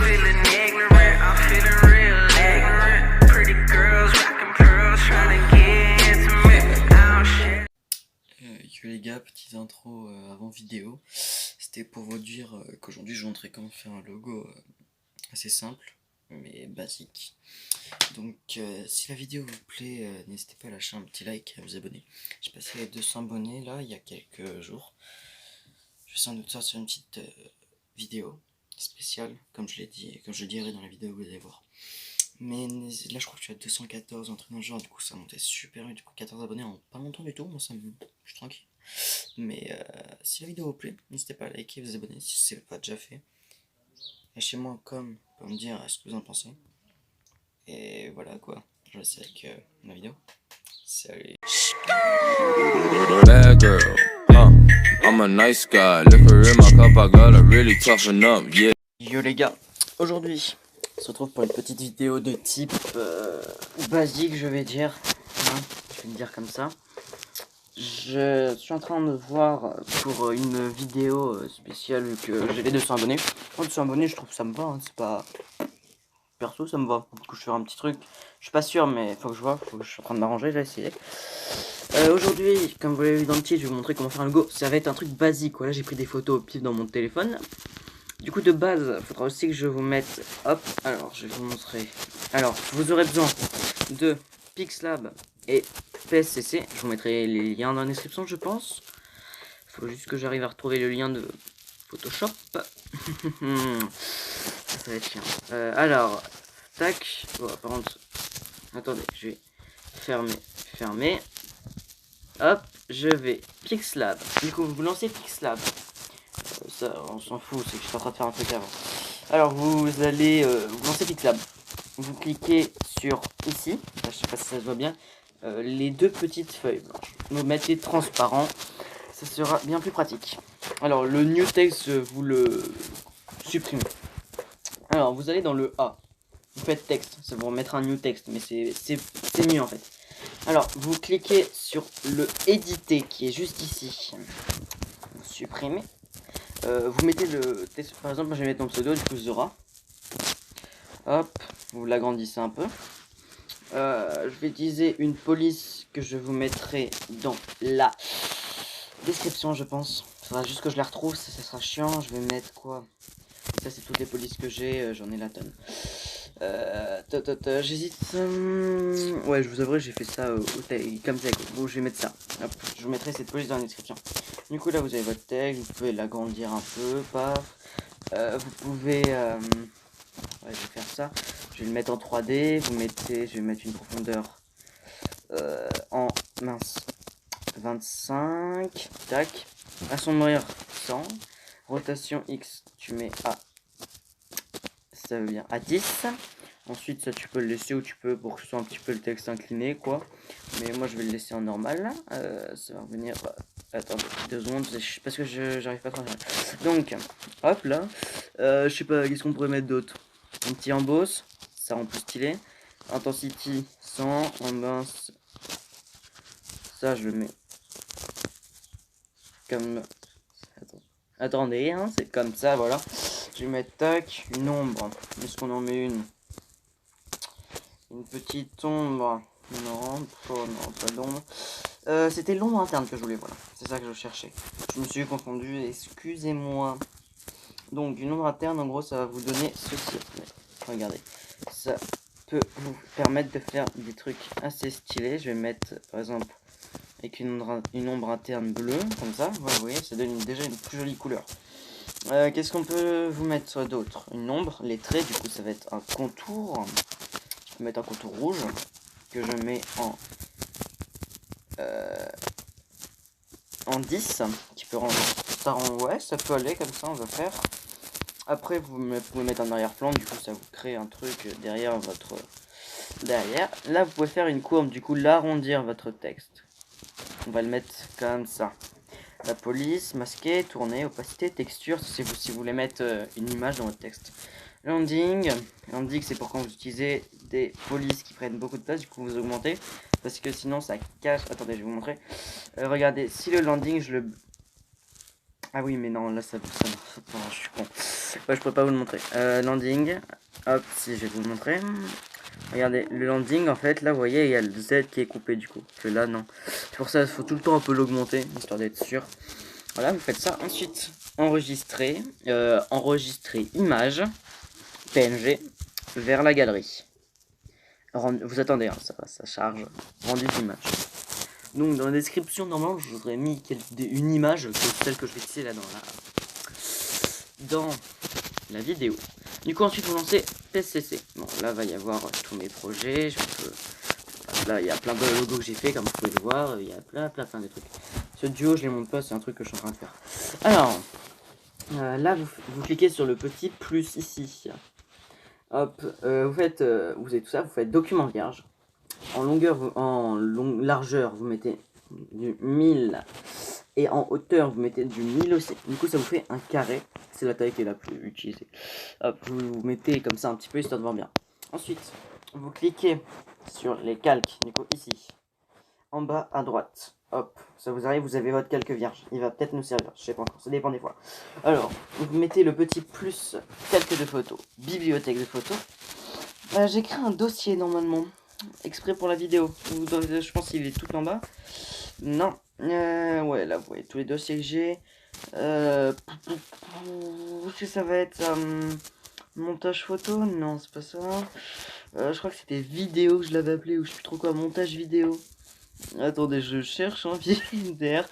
feeling ignorant, I'm feeling real ignorant. Pretty girls rockin' pearls, trying to get intimate. Oh shit. Yo les gars, petite intro avant vidéo. C'était pour vous dire qu'aujourd'hui je vous montrais comment faire un logo assez simple mais basique. Donc si la vidéo vous plaît, n'hésitez pas à lâcher un petit like et à vous abonner. J'ai passé les 200 abonnés là il y a quelques jours. Je vais sans doute sortir une petite vidéo spéciale comme je l'ai dit et comme je le dirai dans la vidéo que vous allez voir. Mais là je crois que je suis à 214, un truc dans le genre, du coup ça montait super vite, du coup 14 abonnés en pas longtemps du tout, moi ça me... je suis tranquille. Mais si la vidéo vous plaît, n'hésitez pas à liker et vous abonner si ce n'est pas déjà fait. Lâchez-moi comme pour me dire ce que vous en pensez. Et voilà quoi, je laisse avec ma vidéo. Salut. Bad girl, I'm a nice guy. Liquor in my cup, I gotta really toughen up, yeah. Yo les gars, aujourd'hui on se retrouve pour une petite vidéo de type basique, je vais dire. Je vais le dire comme ça. Je suis en train de voir pour une vidéo spéciale vu que j'ai les 200 abonnés. Moi 200 abonnés je trouve ça me va, hein, c'est pas... Perso ça me va. Du coup je vais faire un petit truc. Je suis pas sûr mais faut que je vois, je suis en train de m'arranger, j'ai essayé. Aujourd'hui, comme vous l'avez vu dans le titre, je vais vous montrer comment faire un logo. Ça va être un truc basique, voilà, j'ai pris des photos au pif dans mon téléphone. Du coup de base, il faudra aussi que je vous mette, hop, alors je vais vous montrer. Alors, vous aurez besoin de Pixlab et PSCC. Je vous mettrai les liens dans la description, je pense. Il faut juste que j'arrive à retrouver le lien de Photoshop. Ça va être chiant. Alors, tac. Bon, par contre, attendez, je vais fermer. Hop, je vais Pixlab. Du coup, vous lancez Pixlab. Ça, on s'en fout, c'est que je suis en train de faire un truc avant. Alors, vous allez vous lancer Pixlab. Vous cliquez sur ici, je sais pas si ça se voit bien, les deux petites feuilles blanches. Vous mettez transparent, ça sera bien plus pratique. Alors, le new text, vous le supprimez. Alors, vous allez dans le A. Vous faites texte, ça vous remettra un new text, mais c'est mieux en fait. Alors, vous cliquez sur le éditer qui est juste ici. Vous supprimez. Vous mettez le texte, par exemple, moi je vais mettre mon pseudo, du coup Zora. Hop, vous l'agrandissez un peu. Je vais utiliser une police que je vous mettrai dans la description, je pense. Il faudra juste que je la retrouve, ça sera chiant. Je vais mettre quoi? Ça, c'est toutes les polices que j'ai, j'en ai la tonne. J'hésite. Ouais, je vous avouerai, j'ai fait ça comme ça. Bon, je vais mettre ça. Hop, je vous mettrai cette police dans la description. Du coup, là, vous avez votre texte. Vous pouvez l'agrandir un peu. Paf. Vous pouvez. Ouais, je vais faire ça. Je vais le mettre en 3D. Vous mettez. Je vais mettre une profondeur en 25. Tac. Assombrir 100. Rotation X, tu mets à. Ça veut bien à 10. Ensuite ça tu peux le laisser ou tu peux pour que ce soit un petit peu le texte incliné quoi. Mais moi je vais le laisser en normal. Ça va revenir. Attendez 2 secondes parce que j'arrive pas à faire. Donc hop là. Je sais pas qu'est-ce qu'on pourrait mettre d'autre. Un petit emboss. Ça rend plus stylé. Intensity 100. Ambiance. Ça je le mets. Comme. Attendez hein, c'est comme ça voilà. Je vais mettre tac, une ombre. Est-ce qu'on en met une petite ombre. Non, oh non, pas d'ombre. C'était l'ombre interne que je voulais, voilà. C'est ça que je cherchais. Je me suis confondu, excusez-moi. Donc, une ombre interne, en gros, ça va vous donner ceci. Regardez, ça peut vous permettre de faire des trucs assez stylés. Je vais mettre, par exemple, avec une ombre interne bleue, comme ça. Voilà, vous voyez, ça donne déjà une plus jolie couleur. Qu'est-ce qu'on peut vous mettre d'autre? Une ombre, les traits, du coup ça va être un contour. Je peux mettre un contour rouge que je mets en 10 qui peut rendre ça en... Ouais, ça peut aller comme ça, on va faire. Après vous pouvez mettre un arrière-plan, du coup ça vous crée un truc derrière votre... Derrière. Là vous pouvez faire une courbe, du coup l'arrondir votre texte. On va le mettre comme ça. La police, masqué, tourner, opacité, texture, si vous voulez mettre une image dans votre texte. Landing c'est pour quand vous utilisez des polices qui prennent beaucoup de place, du coup vous augmentez, parce que sinon ça cache, attendez je vais vous montrer. Regardez, si le landing je le... Ah oui mais non, là ça je suis con. Ouais, je pourrais pas vous le montrer. Landing. Hop, si je vais vous le montrer. Regardez, le landing, en fait, là, vous voyez, il y a le Z qui est coupé, du coup. Que là, non. C'est pour ça qu'il faut tout le temps un peu l'augmenter, histoire d'être sûr. Voilà, vous faites ça. Ensuite, enregistrer. Enregistrer image. PNG. Vers la galerie. Vous attendez, hein, ça charge. Rendu d'image. Donc, dans la description, normalement, je vous aurais mis une image, que celle que je vais utiliser là dans la vidéo. Du coup, ensuite, vous lancez PCC. Bon, là, va y avoir tous mes projets. Là, il y a plein de logos que j'ai fait, comme vous pouvez le voir. Il y a plein de trucs. Ce duo, je les montre pas, c'est un truc que je suis en train de faire. Alors, là, vous cliquez sur le petit plus ici. Hop, vous avez tout ça, vous faites document vierge. En largeur, vous mettez du 1000 et en hauteur, vous mettez du 1000 aussi. Du coup, ça vous fait un carré. C'est la taille qui est la plus utilisée. Hop, vous mettez comme ça un petit peu histoire de voir bien. Ensuite, vous cliquez sur les calques, du coup ici, en bas à droite. Hop, ça vous arrive, vous avez votre calque vierge. Il va peut-être nous servir, je sais pas encore, ça dépend des fois. Alors, vous mettez le petit plus calque de photos, bibliothèque de photos. J'ai créé un dossier normalement, exprès pour la vidéo. Je pense qu'il est tout en bas. Non, ouais, là vous voyez tous les dossiers que j'ai. Est-ce que ça va être montage photo? Non, c'est pas ça. Je crois que c'était vidéo que je l'avais appelé, ou je sais plus trop quoi, montage vidéo. Attendez, je cherche un VDR.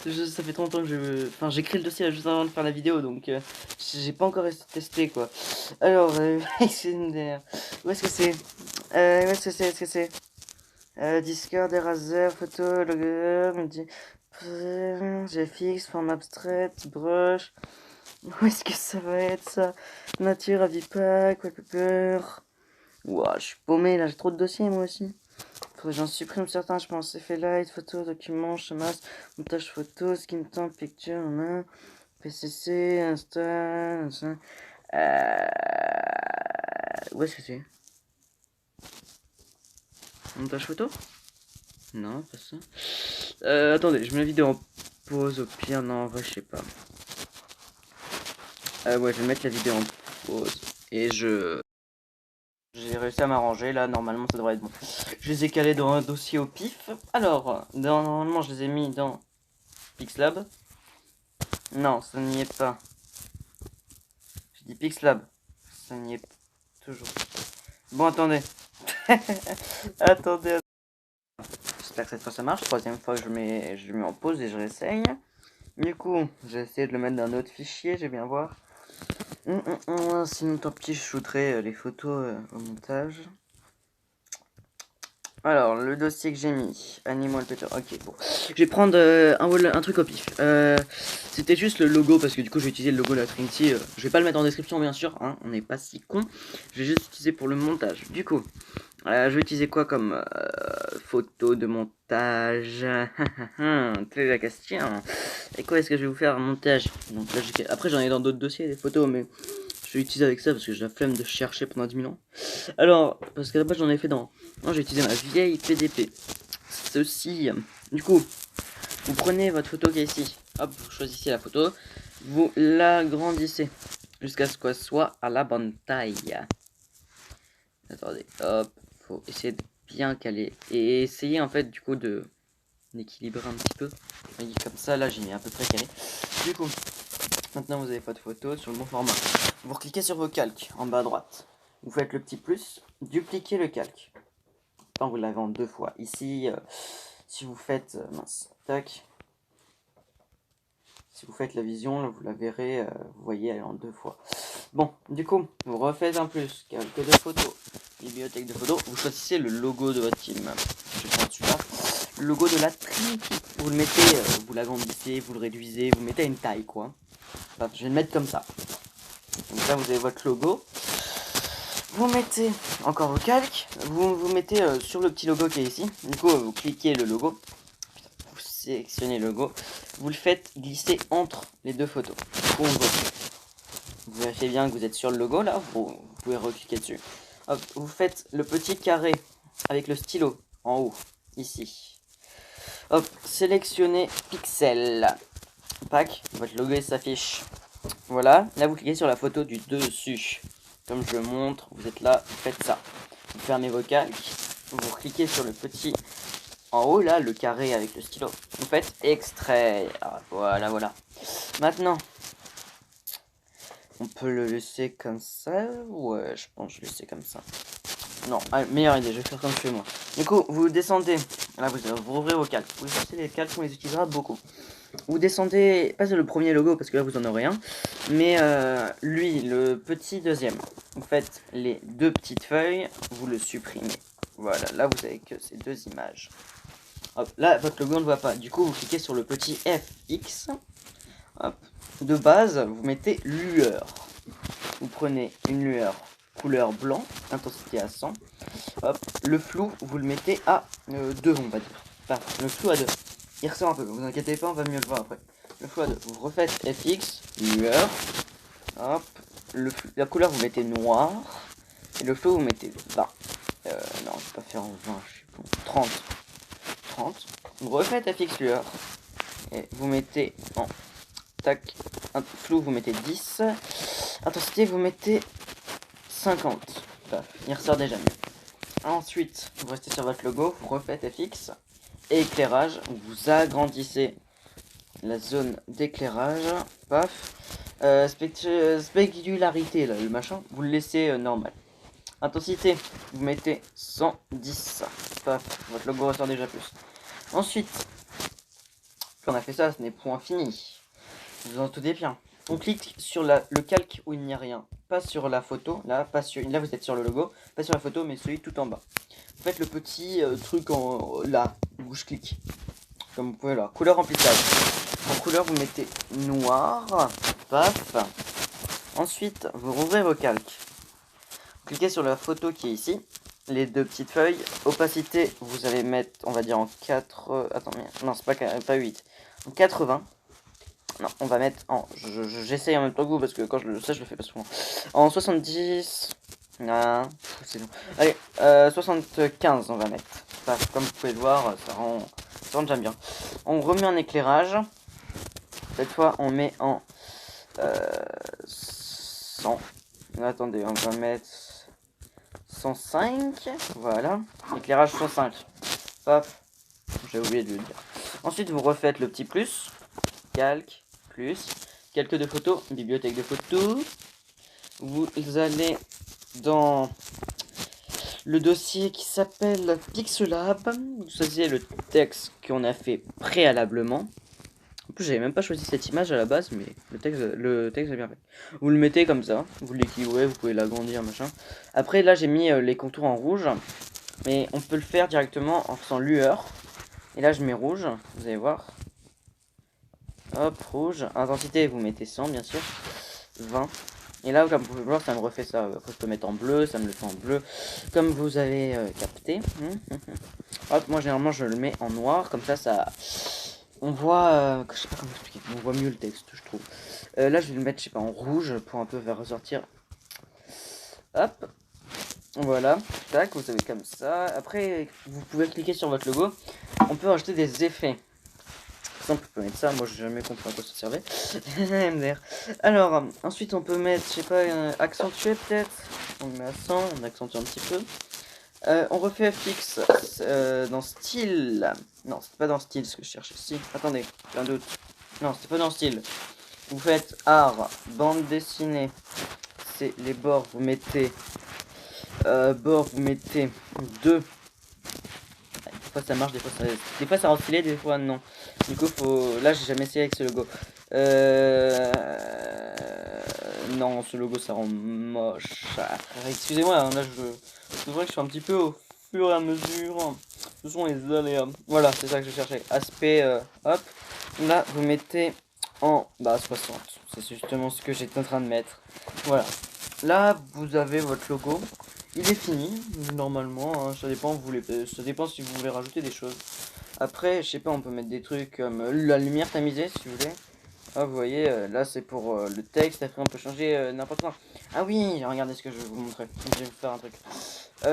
Ça fait trop longtemps que j'écris le dossier juste avant de faire la vidéo, donc j'ai pas encore testé quoi. Alors, VDR. Où est-ce que c'est? Où est-ce que c'est? Discord, Eraser, photo, logo, GFX, forme abstraite, brush. Où est-ce que ça va être ça? Nature, Avipack, Wallpaper. Ouah, je suis paumé là, j'ai trop de dossiers moi aussi. Faudrait que j'en supprime certains, je pense. Effet light, photo, document, chemas, montage photo, skin time, picture, PCC, Insta, où est-ce que c'est? Montage photo? Non, pas ça. Attendez, je mets la vidéo en pause au pire. Non, en vrai, je sais pas. Ouais, je vais mettre la vidéo en pause. Et j'ai réussi à m'arranger. Là, normalement, ça devrait être bon. Je les ai calés dans un dossier au pif. Alors, normalement, je les ai mis dans Pixlab. Non, ça n'y est pas. Je dis Pixlab. Ça n'y est toujours. Bon, attendez. Attendez. J'espère que cette fois ça marche. Troisième fois que je mets en pause et je réessaye. Du coup, j'ai essayé de le mettre dans un autre fichier, je vais bien voir. Sinon tant pis, je shooterai les photos au montage. Alors, le dossier que j'ai mis, Animal Peter, ok, bon. Je vais prendre un truc au pif. C'était juste le logo, parce que du coup, je vais utiliser le logo de la Trinity. Je vais pas le mettre en description, bien sûr, hein, on n'est pas si con. Je vais juste utiliser pour le montage. Du coup, je vais utiliser quoi comme photo de montage? Telle la question. Et quoi est-ce que je vais vous faire un montage? Donc là, après, j'en ai dans d'autres dossiers, des photos, mais je vais utiliser avec ça parce que j'ai la flemme de chercher pendant 10 000 ans. Alors, parce qu'à la base, j'en ai fait dans... Non, j'ai utilisé ma vieille PDP. Ceci. Du coup, vous prenez votre photo qui est ici. Hop, vous choisissez la photo. Vous l'agrandissez jusqu'à ce qu'elle soit à la bonne taille. Attendez, hop. Faut essayer de bien caler. Et essayer, en fait, du coup, d'équilibrer un petit peu. Voyez, comme ça, là, j'ai mis à peu près calé. Du coup, maintenant, vous avez votre photo sur le bon format. Vous cliquez sur vos calques, en bas à droite. Vous faites le petit plus, dupliquez le calque. Enfin, vous l'avez en 2 fois. Ici, si vous faites... mince, tac. Si vous faites la vision, là, vous la verrez, vous voyez, elle est en 2 fois. Bon, du coup, vous refaites un plus, calque de photos, bibliothèque de photos. Vous choisissez le logo de votre team. Je vais prendre celui-là. Le logo de la Trinity. Vous le mettez, vous l'agrandissez, vous le réduisez, vous mettez à une taille, quoi. Enfin, je vais le mettre comme ça. Donc là, vous avez votre logo. Vous mettez encore vos calques. Vous mettez sur le petit logo qui est ici. Du coup, vous cliquez le logo. Vous sélectionnez le logo. Vous le faites glisser entre les 2 photos. Du coup, vous vérifiez bien que vous êtes sur le logo, là. Vous pouvez recliquer dessus. Hop, vous faites le petit carré avec le stylo en haut, ici. Hop, sélectionnez pixel. Pack, votre logo s'affiche. Voilà, là vous cliquez sur la photo du dessus. Comme je le montre, vous êtes là, vous faites ça. Vous fermez vos calques, vous cliquez sur le petit en haut là, le carré avec le stylo. Vous faites extrait. Ah, voilà, voilà. Maintenant, on peut le laisser comme ça. Ouais, je pense que je vais laisser comme ça. Non, allez, meilleure idée, je vais faire comme chez moi. Du coup, vous descendez. Là, vous ouvrez vos calques. Vous sortez les calques, on les utilisera beaucoup. Vous descendez, pas sur le premier logo parce que là vous en aurez un, mais lui, le petit deuxième. Vous faites les deux petites feuilles, vous le supprimez. Voilà, là vous avez que ces deux images. Hop, là votre logo on ne voit pas. Du coup, vous cliquez sur le petit FX. Hop, de base, vous mettez lueur. Vous prenez une lueur couleur blanc, intensité à 100. Hop, le flou, vous le mettez à 2, on va dire. Enfin, le flou à 2. Il ressort un peu, vous inquiétez pas, on va mieux le voir après. Le flou à 2, vous refaites FX, lueur. Hop, la couleur vous mettez noir. Et le flou vous mettez 20. Non, je vais pas faire en 20, je suis bon. 30. 30. Vous refaites FX lueur. Et vous mettez en tac. Flou vous mettez 10. Intensité vous mettez 50. Paf, il ressort déjà mieux. Ensuite, vous restez sur votre logo, vous refaites FX. Et éclairage, vous agrandissez la zone d'éclairage. Paf. Spécularité, là, le machin, vous le laissez normal. Intensité, vous mettez 110. Paf, votre logo ressort déjà plus. Ensuite, on a fait ça, ce n'est point fini. Vous en doutez bien. On clique sur le calque où il n'y a rien. Pas sur la photo, là, là vous êtes sur le logo, pas sur la photo, mais celui tout en bas. Vous faites le petit truc là, où je clique. Comme vous pouvez voir. Couleur remplissage. En couleur, vous mettez noir. Paf. Ensuite, vous rouvrez vos calques. Vous cliquez sur la photo qui est ici. Les deux petites feuilles. Opacité, vous allez mettre, on va dire en 4... attends, non, c'est pas 8. En 80. Non, on va mettre en... J'essaye en même temps que vous parce que quand je le fais pas souvent. En 70... Ah, c'est long. Allez, 75 on va mettre. Enfin, comme vous pouvez le voir, ça rend déjà bien. On remet en éclairage. Cette fois, on met en 100. Attendez, on va mettre 105. Voilà, éclairage 105. Paf, j'ai oublié de le dire. Ensuite, vous refaites le petit plus. Calque, plus. Calque de photos, bibliothèque de photos. Vous allez dans le dossier qui s'appelle Pixelab. Vous choisissez le texte qu'on a fait préalablement. En plus, j'avais même pas choisi cette image à la base, mais le texte est bien fait. Vous le mettez comme ça, vous l'équilibrez, vous pouvez l'agrandir, machin. Après, là, j'ai mis les contours en rouge, mais on peut le faire directement en faisant lueur. Et là, je mets rouge, vous allez voir. Hop, rouge. Intensité, vous mettez 100, bien sûr. 20. Et là, comme vous pouvez voir, ça me refait ça. Après, je peux mettre en bleu, ça me le fait en bleu. Comme vous avez capté. Hop, moi, généralement, je le mets en noir. Comme ça... On voit... je sais pas comment expliquer. On voit mieux le texte, je trouve. Là, je vais le mettre, je sais pas, en rouge pour un peu faire ressortir. Hop. Voilà. Tac, vous avez comme ça. Après, vous pouvez cliquer sur votre logo. On peut rajouter des effets. On peut mettre ça, moi j'ai jamais compris à quoi ça servait. MDR. Alors, ensuite on peut mettre, je sais pas, accentuer peut-être. On met à 100, on accentue un petit peu. On refait FX dans style. Non, c'était pas dans style ce que je cherchais. Si, attendez, j'ai un doute. Non, c'était pas dans style. Vous faites art, bande dessinée. C'est les bords, vous mettez. Vous mettez 2. Des fois ça marche, des fois ça rend stylé, des fois non. Du coup faut... Là j'ai jamais essayé avec ce logo. Non, ce logo ça rend moche. Excusez-moi, hein, là c'est vrai que je suis un petit peu au fur et à mesure. Ce sont les aléas. Voilà, c'est ça que je cherchais. Aspect, hop. Là vous mettez en 60. C'est justement ce que j'étais en train de mettre. Voilà. Là vous avez votre logo. Il est fini, normalement, hein, ça dépend si vous voulez rajouter des choses. Après, je sais pas, on peut mettre des trucs comme la lumière tamisée, si vous voulez. Ah, vous voyez, là c'est pour le texte, après on peut changer n'importe quoi. Ah oui, regardez ce que je vais vous montrer. Je vais vous faire un truc.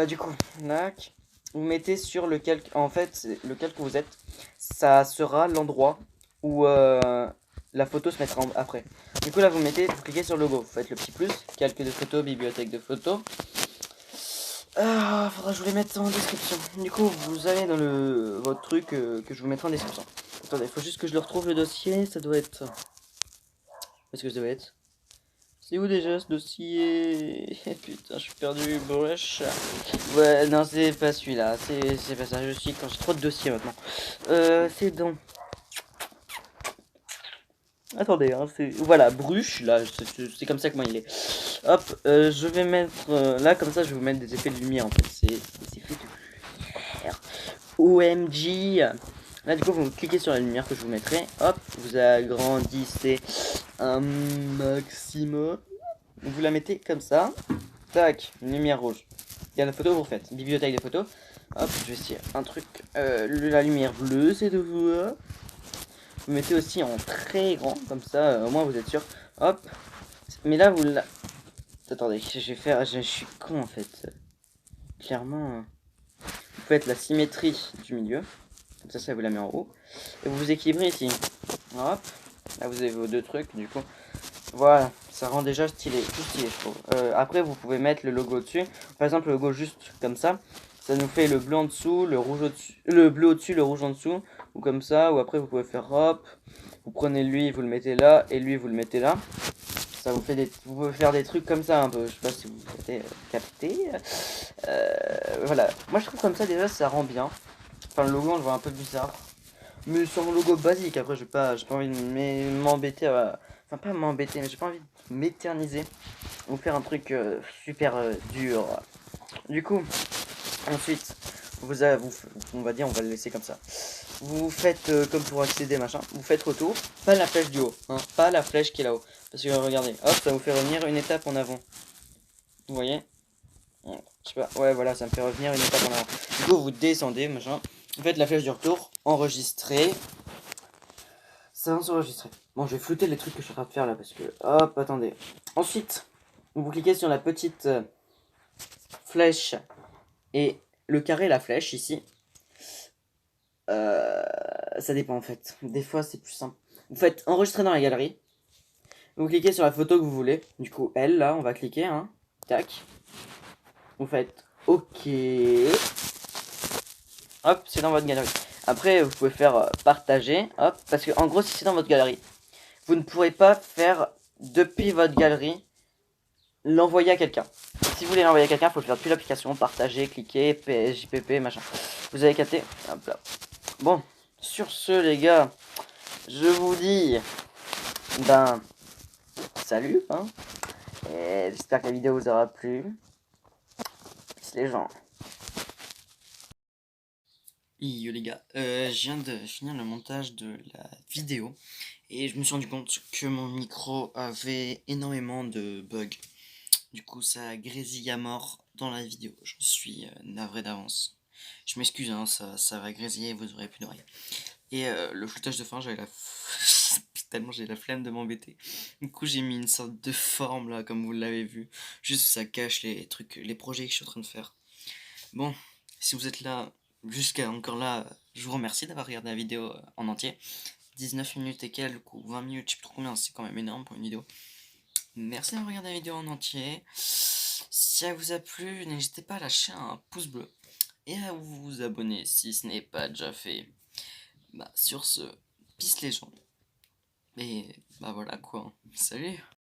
Du coup, lac, vous mettez sur le calque, en fait, le calque où vous êtes, ça sera l'endroit où la photo se mettra après. Du coup là vous cliquez sur le logo, vous faites le petit plus, calque de photos, bibliothèque de photos. Faudra que je vous les mette en description. Du coup vous allez dans votre truc que je vous mettrai en description. Attendez, il faut juste que je le retrouve le dossier, ça doit être... Où est-ce que ça doit être? C'est où déjà ce dossier? Putain, je suis perdu, brush. Ouais, non, c'est pas celui-là, c'est pas ça, je suis quand j'ai trop de dossiers maintenant. C'est dans... Attendez, hein, c'est... Voilà, Bruche, là, c'est comme ça que moi il est. Hop, je vais mettre... là, comme ça, je vais vous mettre des effets de lumière, en fait. C'est des effets de lumière. OMG. Là, du coup, vous cliquez sur la lumière que je vous mettrai. Hop, vous agrandissez un maximum. Vous la mettez comme ça. Tac, une lumière rouge. Il y a la photo, vous refaites. Bibliothèque de photos. Hop, je vais essayer un truc. La lumière bleue, c'est de vous. Vous mettez aussi en très grand, comme ça, au moins vous êtes sûr. Hop. Mais là, vous la... Attendez, je vais faire... Je suis con, en fait. Clairement... Vous faites la symétrie du milieu. Comme ça vous la met en haut. Et vous vous équilibrez ici. Hop. Là, vous avez vos deux trucs, du coup. Voilà. Ça rend déjà stylé. Tout stylé, je trouve. Après, vous pouvez mettre le logo au-dessus. Par exemple, le logo juste comme ça. Ça nous fait le bleu en dessous, le rouge au-dessus, le bleu au-dessus, le rouge en dessous, ou comme ça, ou après vous pouvez faire hop, vous prenez lui, vous le mettez là, et lui vous le mettez là. Ça vous fait vous pouvez faire des trucs comme ça un peu, je sais pas si vous avez capté. Voilà, moi je trouve comme ça déjà ça rend bien. Enfin le logo on le voit un peu bizarre, mais sur mon logo basique. Après j'ai pas envie de m'embêter, enfin pas m'embêter, mais j'ai pas envie de m'éterniser ou faire un truc super dur. Du coup. Ensuite, on va dire, on va le laisser comme ça. Vous faites comme pour accéder, machin. Vous faites retour, pas la flèche du haut, hein, pas la flèche qui est là-haut. Parce que regardez, hop, ça vous fait revenir une étape en avant. Vous voyez? Je sais pas, ouais, voilà, ça me fait revenir une étape en avant. Du coup, vous descendez, machin. Vous faites la flèche du retour, enregistrer. Ça va s'enregistrer. Bon, je vais flouter les trucs que je suis en train de faire là parce que, hop, attendez. Ensuite, vous cliquez sur la petite flèche. Et le carré, la flèche ici, ça dépend en fait. Des fois c'est plus simple. Vous faites enregistrer dans la galerie. Vous cliquez sur la photo que vous voulez. Du coup, elle là, on va cliquer. Hein. Tac. Vous faites OK. Hop, c'est dans votre galerie. Après, vous pouvez faire partager. Hop, parce que en gros, si c'est dans votre galerie, vous ne pourrez pas faire depuis votre galerie l'envoyer à quelqu'un. Si vous voulez l'envoyer à quelqu'un, il faut le faire depuis l'application, partager, cliquer, PSJPP, machin. Vous avez capté? Hop là. Bon, sur ce les gars, je vous dis, salut, hein. Et j'espère que la vidéo vous aura plu. Peace les gens. Yo les gars, je viens de finir le montage de la vidéo et je me suis rendu compte que mon micro avait énormément de bugs. Du coup, ça grésille à mort dans la vidéo. J'en suis navré d'avance. Je m'excuse, hein, ça va grésiller, vous aurez plus d'oreilles. Et le floutage de fin, j'avais tellement j'ai la flemme de m'embêter. Du coup, j'ai mis une sorte de forme là, comme vous l'avez vu. Juste ça cache les trucs, les projets que je suis en train de faire. Bon, si vous êtes là, jusqu'à encore là, je vous remercie d'avoir regardé la vidéo en entier. 19 minutes et quelques, ou 20 minutes, je sais plus trop combien, c'est quand même énorme pour une vidéo. Merci d'avoir regardé la vidéo en entier. Si elle vous a plu, n'hésitez pas à lâcher un pouce bleu et à vous abonner si ce n'est pas déjà fait. Sur ce, peace les gens. Et voilà quoi. Salut.